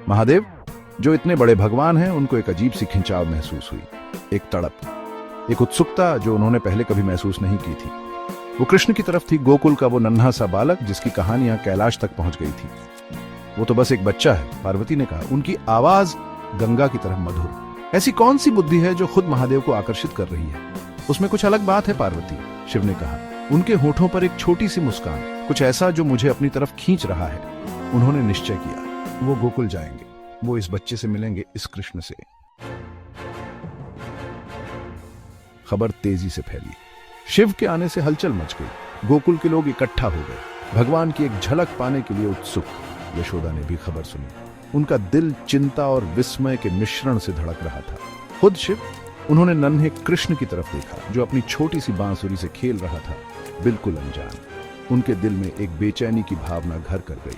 महादेव जो इतने बड़े भगवान हैं, उनको एक अजीब सी खिंचाव महसूस हुई, एक तड़प, एक उत्सुकता जो उन्होंने पहले कभी महसूस नहीं की थी। वो कृष्ण की तरफ थी, गोकुल का वो नन्हा सा बालक जिसकी कहानियां कैलाश तक पहुंच गई थी। वो तो बस एक बच्चा है, पार्वती ने कहा, उनकी आवाज गंगा की तरह मधुर। ऐसी कौन सी बुद्धि है जो खुद महादेव को आकर्षित कर रही है? उसमें कुछ अलग बात है पार्वती, शिव ने कहा। उनके होठों पर एक छोटी सी मुस्कान, कुछ ऐसा जो मुझे अपनी तरफ खींच रहा है। उन्होंने निश्चय किया, वो गोकुल जाएंगे, वो इस बच्चे से मिलेंगे, इस कृष्ण से। खबर तेजी से फैली, शिव के आने से हलचल मच गई। गोकुल के लोग इकट्ठा हो गए, भगवान की एक झलक पाने के लिए उत्सुक। यशोदा ने भी खबर सुनी। उनका दिल चिंता और विस्मय के मिश्रण से धड़क रहा था। खुद शिव, उन्होंने नन्हे कृष्ण की तरफ देखा जो अपनी छोटी सी बांसुरी से खेल रहा था, बिल्कुल अनजान। उनके दिल में एक बेचैनी की भावना घर कर गई।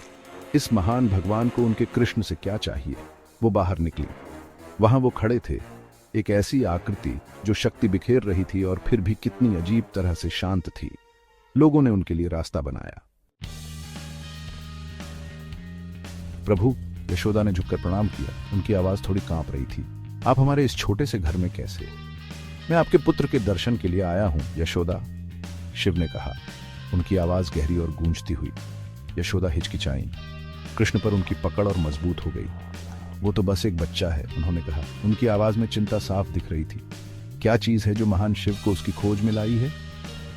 इस महान भगवान को उनके कृष्ण से क्या चाहिए? वो बाहर निकली। वहां वो खड़े थे, एक ऐसी आकृति जो शक्ति बिखेर रही थी और फिर भी कितनी अजीब तरह से शांत थी। लोगों ने उनके लिए रास्ता बनाया। प्रभु, यशोदा ने झुककर प्रणाम किया। उनकी आवाज थोड़ी कांप रही थी। आप हमारे इस छोटे से घर में कैसे? मैं आपके पुत्र के दर्शन के लिए आया हूं यशोदा, शिव ने कहा, उनकी आवाज गहरी और गूंजती हुई। यशोदा हिचकिचाई। कृष्ण पर उनकी पकड़ और मजबूत हो गई। वो तो बस एक बच्चा है, उन्होंने कहा। उनकी आवाज में चिंता साफ दिख रही थी। क्या चीज है जो महान शिव को उसकी खोज में लाई है?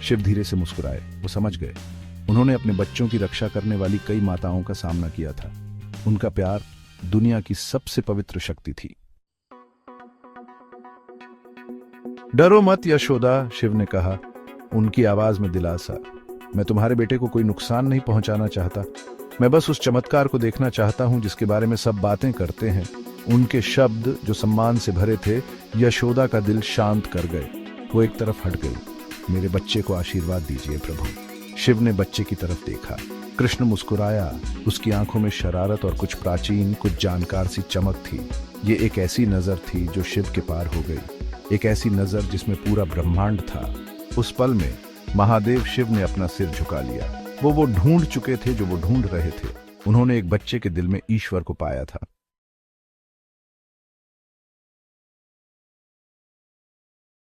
शिव धीरे से मुस्कुराए। वो समझ गए, उन्होंने अपने बच्चों की रक्षा करने वाली कई माताओं का सामना किया था। उनका प्यार दुनिया की सबसे पवित्र शक्ति थी। डरो मत यशोदा, शिव ने कहा, उनकी आवाज में दिलासा। मैं तुम्हारे बेटे को कोई नुकसान नहीं पहुंचाना चाहता। मैं बस उस चमत्कार को देखना चाहता हूं जिसके बारे में सब बातें करते हैं। उनके शब्द जो सम्मान से भरे थे, यशोदा का दिल शांत कर गए। वो एक तरफ हट गई। मेरे बच्चे को आशीर्वाद दीजिए प्रभु। शिव ने बच्चे की तरफ देखा। कृष्ण मुस्कुराया। उसकी आंखों में शरारत और कुछ प्राचीन, कुछ जानकार सी चमक थी। ये एक ऐसी नजर थी जो शिव के पार हो गई, एक ऐसी नजर जिसमें पूरा ब्रह्मांड था। उस पल में महादेव शिव ने अपना सिर झुका लिया। वो ढूंढ चुके थे जो वो ढूंढ रहे थे। उन्होंने एक बच्चे के दिल में ईश्वर को पाया था।